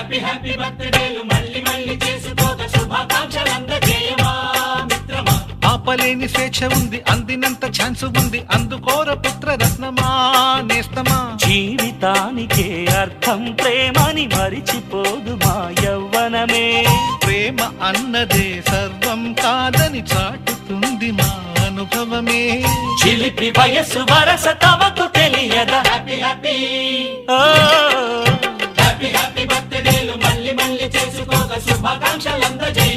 Happy happy బర్త్డేలు మళ్ళీ మళ్ళీ చేసుకోక శుభాకాంక్షలు అందజేయమా మిత్రమా. ఆపలేని స్వేచ్ఛ ఉంది, అందినంత ఛాన్స్ ఉంది, అందుకోర పుత్ర రత్నమా నేస్తమా. జీవితానికే అర్థం ప్రేమని మరిచిపోదు మా యవ్వనమే. ప్రేమ అన్నదే సర్వం కాదని చాటుతుంది మా అనుభవమే. చిలిపి వయస్సు వరస తమకు తెలియదా. హ్యాపీ హ్యాపీ ఓ హ్యాపీ హ్యాపీ బర్త్డేలు మళ్ళీ మళ్ళీ చేసుకోక శుభాకాంక్షలు అందజేయమా.